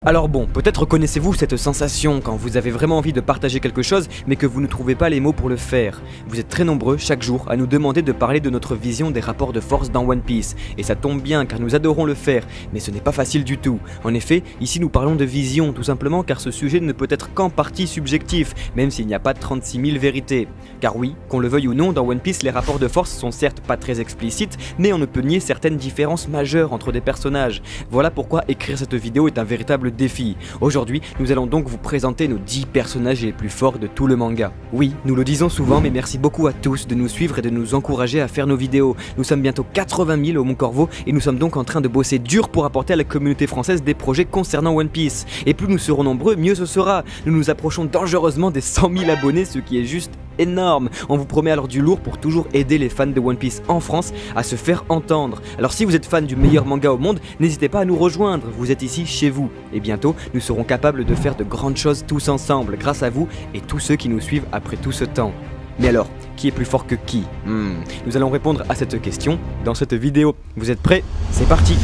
Alors bon, peut-être connaissez-vous cette sensation quand vous avez vraiment envie de partager quelque chose mais que vous ne trouvez pas les mots pour le faire. Vous êtes très nombreux chaque jour à nous demander de parler de notre vision des rapports de force dans One Piece. Et ça tombe bien car nous adorons le faire, mais ce n'est pas facile du tout. En effet, ici nous parlons de vision tout simplement car ce sujet ne peut être qu'en partie subjectif, même s'il n'y a pas 36 000 vérités. Car oui, qu'on le veuille ou non, dans One Piece les rapports de force sont certes pas très explicites, mais on ne peut nier certaines différences majeures entre des personnages. Voilà pourquoi écrire cette vidéo est un véritable défi. Aujourd'hui, nous allons donc vous présenter nos 10 personnages les plus forts de tout le manga. Oui, nous le disons souvent, mais merci beaucoup à tous de nous suivre et de nous encourager à faire nos vidéos. Nous sommes bientôt 80 000 au Mont Corvo et nous sommes donc en train de bosser dur pour apporter à la communauté française des projets concernant One Piece. Et plus nous serons nombreux, mieux ce sera. Nous nous approchons dangereusement des 100 000 abonnés, ce qui est juste énorme. On vous promet alors du lourd pour toujours aider les fans de One Piece en France à se faire entendre. Alors si vous êtes fan du meilleur manga au monde, n'hésitez pas à nous rejoindre, vous êtes ici chez vous. Et bientôt, nous serons capables de faire de grandes choses tous ensemble, grâce à vous et tous ceux qui nous suivent après tout ce temps. Mais alors, qui est plus fort que qui Nous allons répondre à cette question dans cette vidéo. Vous êtes prêts? C'est parti!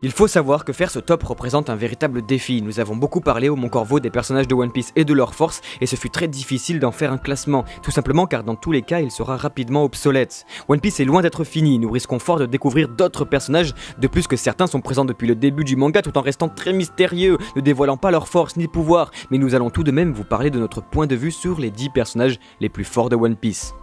Il faut savoir que faire ce top représente un véritable défi. Nous avons beaucoup parlé au Mont Corvo des personnages de One Piece et de leur force, et ce fut très difficile d'en faire un classement, tout simplement car dans tous les cas il sera rapidement obsolète. One Piece est loin d'être fini, nous risquons fort de découvrir d'autres personnages, de plus que certains sont présents depuis le début du manga tout en restant très mystérieux, ne dévoilant pas leur force ni pouvoir, mais nous allons tout de même vous parler de notre point de vue sur les 10 personnages les plus forts de One Piece.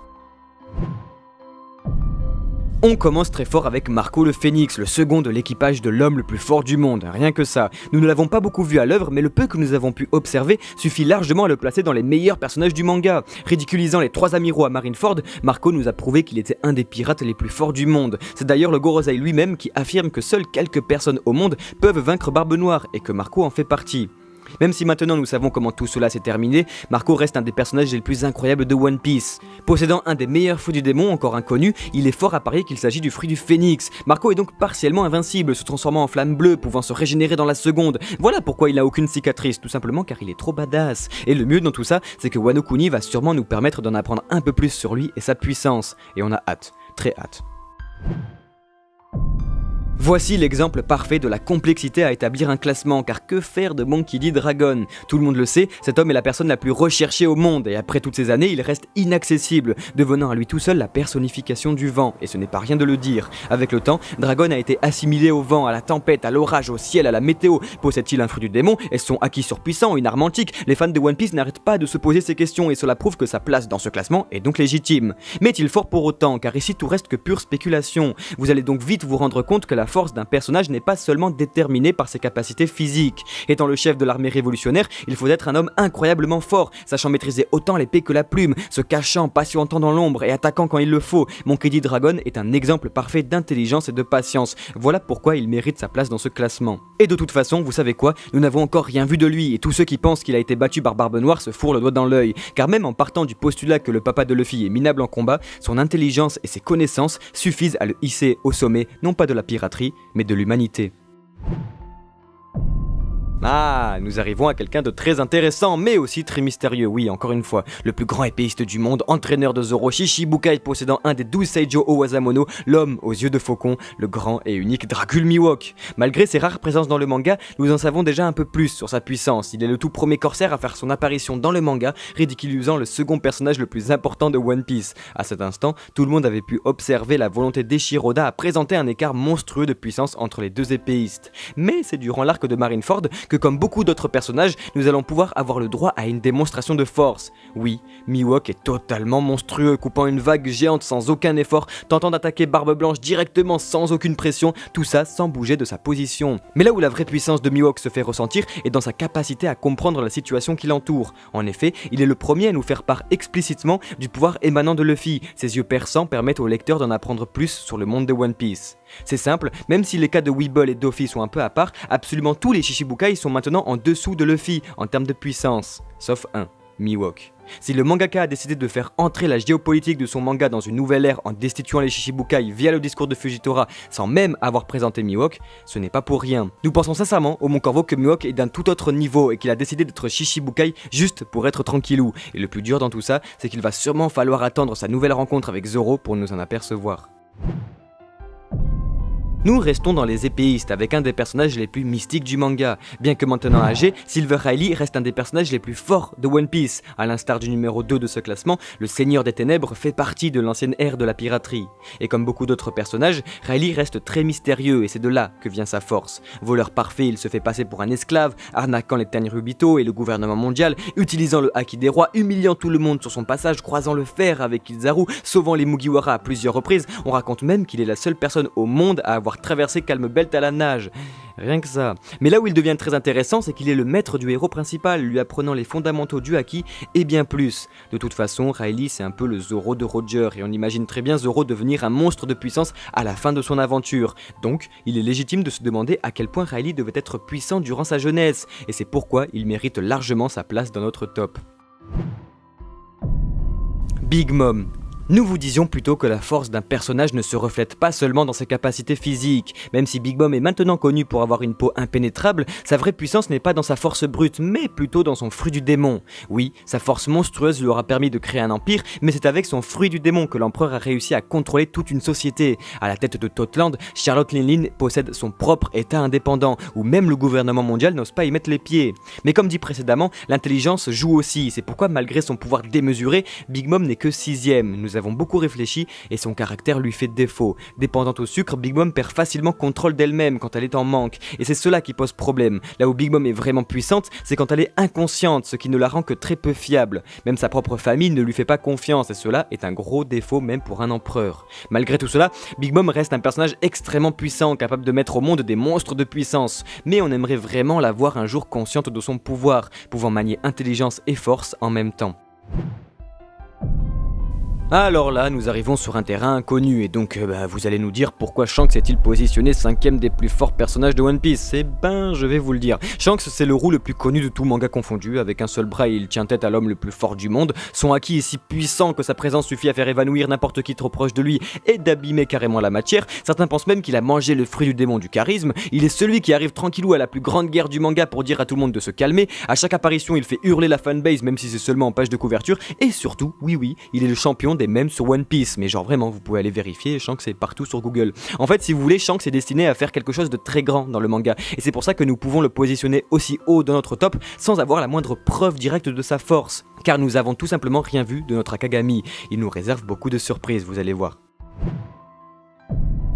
On commence très fort avec Marco le Phénix, le second de l'équipage de l'homme le plus fort du monde, rien que ça. Nous ne l'avons pas beaucoup vu à l'œuvre, mais le peu que nous avons pu observer suffit largement à le placer dans les meilleurs personnages du manga. Ridiculisant les 3 amiraux à Marineford, Marco nous a prouvé qu'il était un des pirates les plus forts du monde. C'est d'ailleurs le Gorosei lui-même qui affirme que seules quelques personnes au monde peuvent vaincre Barbe Noire, et que Marco en fait partie. Même si maintenant nous savons comment tout cela s'est terminé, Marco reste un des personnages les plus incroyables de One Piece. Possédant un des meilleurs fruits du démon encore inconnu, il est fort à parier qu'il s'agit du fruit du phénix. Marco est donc partiellement invincible, se transformant en flamme bleue, pouvant se régénérer dans la seconde. Voilà pourquoi il n'a aucune cicatrice, tout simplement car il est trop badass. Et le mieux dans tout ça, c'est que Wano Kuni va sûrement nous permettre d'en apprendre un peu plus sur lui et sa puissance. Et on a hâte, très hâte. Voici l'exemple parfait de la complexité à établir un classement, car que faire de Monkey D. Dragon? Tout le monde le sait, cet homme est la personne la plus recherchée au monde, et après toutes ces années, il reste inaccessible, devenant à lui tout seul la personnification du vent, et ce n'est pas rien de le dire. Avec le temps, Dragon a été assimilé au vent, à la tempête, à l'orage, au ciel, à la météo. Possède-t-il un fruit du démon? Est-ce son acquis surpuissant, une arme antique? Les fans de One Piece n'arrêtent pas de se poser ces questions, et cela prouve que sa place dans ce classement est donc légitime. Mais est-il fort pour autant? Car ici tout reste que pure spéculation. Vous allez donc vite vous rendre compte que la force d'un personnage n'est pas seulement déterminée par ses capacités physiques. Étant le chef de l'armée révolutionnaire, il faut être un homme incroyablement fort, sachant maîtriser autant l'épée que la plume, se cachant, patientant dans l'ombre et attaquant quand il le faut. Monkey D. Dragon est un exemple parfait d'intelligence et de patience. Voilà pourquoi il mérite sa place dans ce classement. Et de toute façon, vous savez quoi? Nous n'avons encore rien vu de lui, et tous ceux qui pensent qu'il a été battu par Barbe Noire se fourrent le doigt dans l'œil. Car même en partant du postulat que le papa de Luffy est minable en combat, son intelligence et ses connaissances suffisent à le hisser au sommet, non pas de la piraterie, mais de l'humanité. Ah, nous arrivons à quelqu'un de très intéressant, mais aussi très mystérieux, oui, encore une fois. Le plus grand épéiste du monde, entraîneur de Zoro, Shichibukai possédant un des 12 Seijo Owasamono, l'homme aux yeux de faucon, le grand et unique Dracul Mihawk. Malgré ses rares présences dans le manga, nous en savons déjà un peu plus sur sa puissance. Il est le tout premier corsaire à faire son apparition dans le manga, ridiculisant le second personnage le plus important de One Piece. À cet instant, tout le monde avait pu observer la volonté d'Eiichiro Oda à présenter un écart monstrueux de puissance entre les deux épéistes. Mais c'est durant l'arc de Marineford que, comme beaucoup d'autres personnages, nous allons pouvoir avoir le droit à une démonstration de force. Oui, Mihawk est totalement monstrueux, coupant une vague géante sans aucun effort, tentant d'attaquer Barbe Blanche directement sans aucune pression, tout ça sans bouger de sa position. Mais là où la vraie puissance de Mihawk se fait ressentir est dans sa capacité à comprendre la situation qui l'entoure. En effet, il est le premier à nous faire part explicitement du pouvoir émanant de Luffy. Ses yeux perçants permettent au lecteur d'en apprendre plus sur le monde de One Piece. C'est simple, même si les cas de Weeble et Doffy sont un peu à part, absolument tous les Shichibukai sont maintenant en dessous de Luffy en termes de puissance, sauf un, Mihawk. Si le mangaka a décidé de faire entrer la géopolitique de son manga dans une nouvelle ère en destituant les Shichibukai via le discours de Fujitora sans même avoir présenté Mihawk, ce n'est pas pour rien. Nous pensons sincèrement au Mon Corvo que Mihawk est d'un tout autre niveau et qu'il a décidé d'être Shichibukai juste pour être tranquillou. Et le plus dur dans tout ça, c'est qu'il va sûrement falloir attendre sa nouvelle rencontre avec Zoro pour nous en apercevoir. Nous restons dans les épéistes avec un des personnages les plus mystiques du manga. Bien que maintenant âgé, Silver Riley reste un des personnages les plus forts de One Piece. À l'instar du numéro 2 de ce classement, le Seigneur des Ténèbres fait partie de l'ancienne ère de la piraterie. Et comme beaucoup d'autres personnages, Riley reste très mystérieux et c'est de là que vient sa force. Voleur parfait, il se fait passer pour un esclave, arnaquant les Tenryubito et le gouvernement mondial, utilisant le haki des rois, humiliant tout le monde sur son passage, croisant le fer avec Kizaru, sauvant les Mugiwara à plusieurs reprises. On raconte même qu'il est la seule personne au monde à avoir traversé Calm Belt à la nage. Rien que ça. Mais là où il devient très intéressant, c'est qu'il est le maître du héros principal, lui apprenant les fondamentaux du haki et bien plus. De toute façon, Riley c'est un peu le Zoro de Roger et on imagine très bien Zoro devenir un monstre de puissance à la fin de son aventure. Donc, il est légitime de se demander à quel point Riley devait être puissant durant sa jeunesse et c'est pourquoi il mérite largement sa place dans notre top. Big Mom. Nous vous disions plutôt que la force d'un personnage ne se reflète pas seulement dans ses capacités physiques. Même si Big Mom est maintenant connu pour avoir une peau impénétrable, sa vraie puissance n'est pas dans sa force brute, mais plutôt dans son fruit du démon. Oui, sa force monstrueuse lui aura permis de créer un empire, mais c'est avec son fruit du démon que l'empereur a réussi à contrôler toute une société. À la tête de Totland, Charlotte Linlin possède son propre état indépendant, où même le gouvernement mondial n'ose pas y mettre les pieds. Mais comme dit précédemment, l'intelligence joue aussi, c'est pourquoi malgré son pouvoir démesuré, Big Mom n'est que 6ème. Nous avons beaucoup réfléchi et son caractère lui fait défaut. Dépendante au sucre, Big Mom perd facilement contrôle d'elle-même quand elle est en manque, et c'est cela qui pose problème. Là où Big Mom est vraiment puissante, c'est quand elle est inconsciente, ce qui ne la rend que très peu fiable. Même sa propre famille ne lui fait pas confiance, et cela est un gros défaut même pour un empereur. Malgré tout cela, Big Mom reste un personnage extrêmement puissant, capable de mettre au monde des monstres de puissance, mais on aimerait vraiment la voir un jour consciente de son pouvoir, pouvant manier intelligence et force en même temps. Alors là, nous arrivons sur un terrain inconnu, et donc vous allez nous dire pourquoi Shanks est-il positionné 5ème des plus forts personnages de One Piece. Eh ben, je vais vous le dire. Shanks, c'est le roux le plus connu de tout manga confondu, avec un seul bras il tient tête à l'homme le plus fort du monde. Son haki est si puissant que sa présence suffit à faire évanouir n'importe qui trop proche de lui et d'abîmer carrément la matière. Certains pensent même qu'il a mangé le fruit du démon du charisme. Il est celui qui arrive tranquillou à la plus grande guerre du manga pour dire à tout le monde de se calmer. À chaque apparition, il fait hurler la fanbase même si c'est seulement en page de couverture. Et surtout, oui, il est le champion des mèmes sur One Piece, mais genre vraiment vous pouvez aller vérifier, Shanks est partout sur Google. En fait si vous voulez, Shanks est destiné à faire quelque chose de très grand dans le manga, et c'est pour ça que nous pouvons le positionner aussi haut dans notre top sans avoir la moindre preuve directe de sa force, car nous avons tout simplement rien vu de notre Akagami. Il nous réserve beaucoup de surprises, vous allez voir.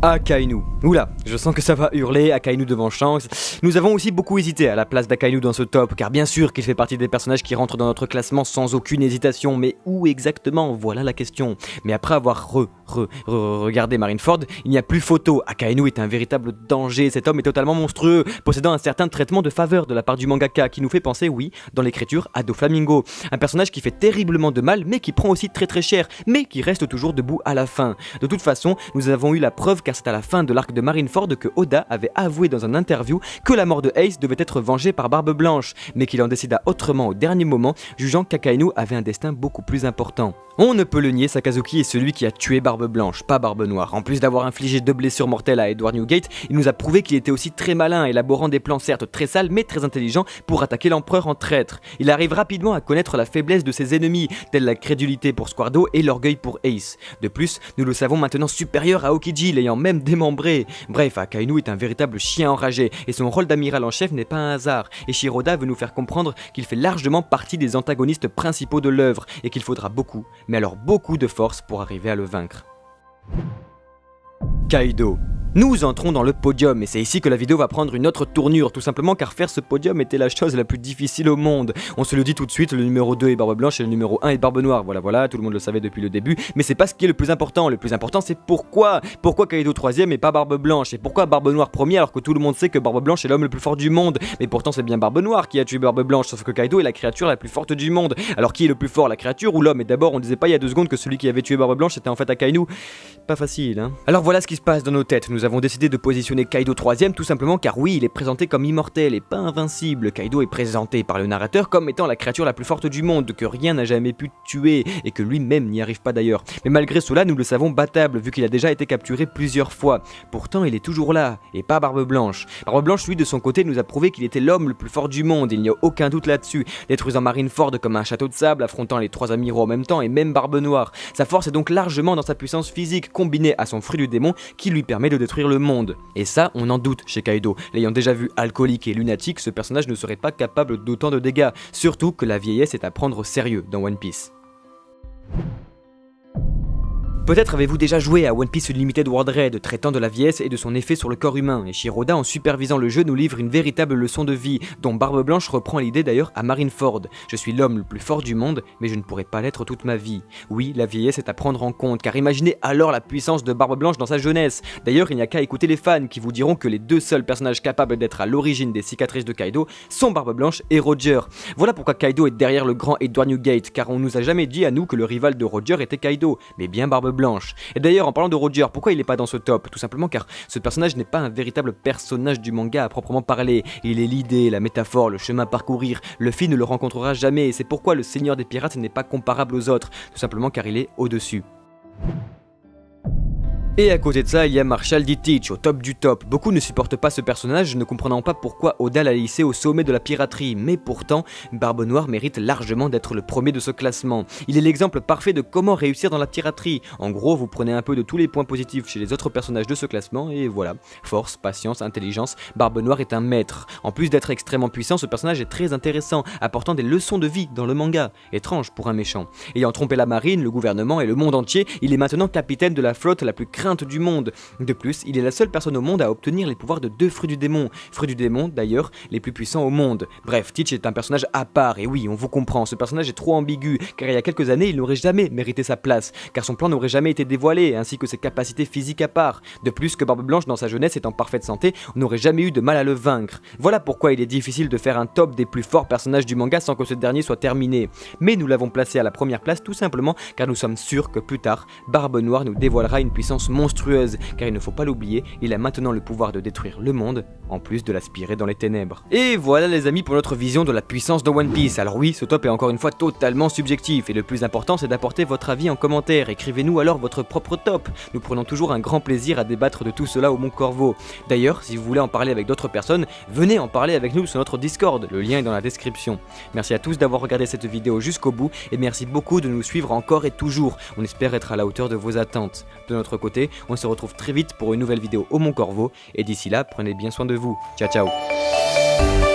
Akainu. Oula, je sens que ça va hurler, Akainu devant Shanks. Nous avons aussi beaucoup hésité à la place d'Akainu dans ce top, car bien sûr qu'il fait partie des personnages qui rentrent dans notre classement sans aucune hésitation, mais où exactement? Voilà la question. Mais après avoir regardé Marineford, il n'y a plus photo. Akainu est un véritable danger, cet homme est totalement monstrueux, possédant un certain traitement de faveur de la part du mangaka, qui nous fait penser, oui, dans l'écriture, à Doflamingo. Un personnage qui fait terriblement de mal, mais qui prend aussi très cher, mais qui reste toujours debout à la fin. De toute façon, nous avons eu la preuve car c'est à la fin de l'arc de Marineford que Oda avait avoué dans un interview que la mort de Ace devait être vengée par Barbe Blanche, mais qu'il en décida autrement au dernier moment, jugeant qu'Akainu avait un destin beaucoup plus important. On ne peut le nier, Sakazuki est celui qui a tué Barbe Blanche, pas Barbe Noire. En plus d'avoir infligé 2 blessures mortelles à Edward Newgate, il nous a prouvé qu'il était aussi très malin, élaborant des plans certes très sales mais très intelligents pour attaquer l'empereur en traître. Il arrive rapidement à connaître la faiblesse de ses ennemis, telle la crédulité pour Squardo et l'orgueil pour Ace. De plus, nous le savons maintenant supérieur à Aokiji, l'ayant même démembré. Bref, Akainu est un véritable chien enragé, et son rôle d'amiral en chef n'est pas un hasard, et Shiroda veut nous faire comprendre qu'il fait largement partie des antagonistes principaux de l'œuvre, et qu'il faudra beaucoup, mais alors beaucoup de force pour arriver à le vaincre. Kaido. Nous entrons dans le podium et c'est ici que la vidéo va prendre une autre tournure, tout simplement car faire ce podium était la chose la plus difficile au monde. On se le dit tout de suite, le numéro 2 est Barbe Blanche et le numéro 1 est Barbe Noire, voilà, tout le monde le savait depuis le début, mais c'est pas ce qui est le plus important c'est pourquoi Kaido 3ème et pas Barbe Blanche, et pourquoi Barbe Noire 1er alors que tout le monde sait que Barbe Blanche est l'homme le plus fort du monde, mais pourtant c'est bien Barbe Noire qui a tué Barbe Blanche, sauf que Kaido est la créature la plus forte du monde. Alors qui est le plus fort, la créature ou l'homme? Et d'abord on disait pas il y a 2 secondes que celui qui avait tué Barbe Blanche c'était en fait Akainu. Pas facile hein. Alors voilà ce qui se se passe dans nos têtes. Nous avons décidé de positionner Kaido 3ème tout simplement car oui, il est présenté comme immortel et pas invincible. Kaido est présenté par le narrateur comme étant la créature la plus forte du monde, que rien n'a jamais pu tuer et que lui-même n'y arrive pas d'ailleurs. Mais malgré cela, nous le savons battable vu qu'il a déjà été capturé plusieurs fois. Pourtant, il est toujours là et pas Barbe Blanche. Barbe Blanche, lui, de son côté, nous a prouvé qu'il était l'homme le plus fort du monde, il n'y a aucun doute là-dessus, détruisant Marineford comme un château de sable, affrontant les 3 amiraux en même temps et même Barbe Noire. Sa force est donc largement dans sa puissance physique combinée à son fruit du démon qui lui permet de détruire le monde. Et ça, on en doute chez Kaido. L'ayant déjà vu alcoolique et lunatique, ce personnage ne serait pas capable d'autant de dégâts, surtout que la vieillesse est à prendre au sérieux dans One Piece. Peut-être avez-vous déjà joué à One Piece Unlimited World Raid, traitant de la vieillesse et de son effet sur le corps humain, et Shiroda, en supervisant le jeu, nous livre une véritable leçon de vie, dont Barbe Blanche reprend l'idée d'ailleurs à Marineford. Je suis l'homme le plus fort du monde, mais je ne pourrai pas l'être toute ma vie. Oui, la vieillesse est à prendre en compte, car imaginez alors la puissance de Barbe Blanche dans sa jeunesse. D'ailleurs, il n'y a qu'à écouter les fans qui vous diront que les deux seuls personnages capables d'être à l'origine des cicatrices de Kaido sont Barbe Blanche et Roger. Voilà pourquoi Kaido est derrière le grand Edward Newgate, car on nous a jamais dit à nous que le rival de Roger était Kaido, mais bien Barbe Blanche. Et d'ailleurs, en parlant de Roger, pourquoi il n'est pas dans ce top? Tout simplement car ce personnage n'est pas un véritable personnage du manga à proprement parler. Il est l'idée, la métaphore, le chemin à parcourir. Luffy ne le rencontrera jamais et c'est pourquoi le Seigneur des Pirates n'est pas comparable aux autres, tout simplement car il est au-dessus. Et à côté de ça, il y a Marshall D. Teach, au top du top. Beaucoup ne supportent pas ce personnage, ne comprenant pas pourquoi Oda l'a hissé au sommet de la piraterie, mais pourtant, Barbe Noire mérite largement d'être le premier de ce classement. Il est l'exemple parfait de comment réussir dans la piraterie. En gros, vous prenez un peu de tous les points positifs chez les autres personnages de ce classement, et voilà. Force, patience, intelligence, Barbe Noire est un maître. En plus d'être extrêmement puissant, ce personnage est très intéressant, apportant des leçons de vie dans le manga. Étrange pour un méchant. Ayant trompé la marine, le gouvernement et le monde entier, il est maintenant capitaine de la flotte la plus crainte du monde. De plus, il est la seule personne au monde à obtenir les pouvoirs de 2 fruits du démon. Fruits du démon, d'ailleurs, les plus puissants au monde. Bref, Teach est un personnage à part, et oui, on vous comprend, ce personnage est trop ambigu, car il y a quelques années, il n'aurait jamais mérité sa place, car son plan n'aurait jamais été dévoilé, ainsi que ses capacités physiques à part. De plus, que Barbe Blanche, dans sa jeunesse, est en parfaite santé, on n'aurait jamais eu de mal à le vaincre. Voilà pourquoi il est difficile de faire un top des plus forts personnages du manga sans que ce dernier soit terminé. Mais nous l'avons placé à la première place tout simplement car nous sommes sûrs que plus tard, Barbe Noire nous dévoilera une puissance monstrueuse, car il ne faut pas l'oublier, il a maintenant le pouvoir de détruire le monde, en plus de l'aspirer dans les ténèbres. Et voilà les amis pour notre vision de la puissance de One Piece. Alors oui, ce top est encore une fois totalement subjectif, et le plus important c'est d'apporter votre avis en commentaire. Écrivez-nous alors votre propre top. Nous prenons toujours un grand plaisir à débattre de tout cela au Mont Corvo. D'ailleurs, si vous voulez en parler avec d'autres personnes, venez en parler avec nous sur notre Discord, le lien est dans la description. Merci à tous d'avoir regardé cette vidéo jusqu'au bout, et merci beaucoup de nous suivre encore et toujours. On espère être à la hauteur de vos attentes. De notre côté, on se retrouve très vite pour une nouvelle vidéo au Mont Corvo, et d'ici là, prenez bien soin de vous. Ciao ciao.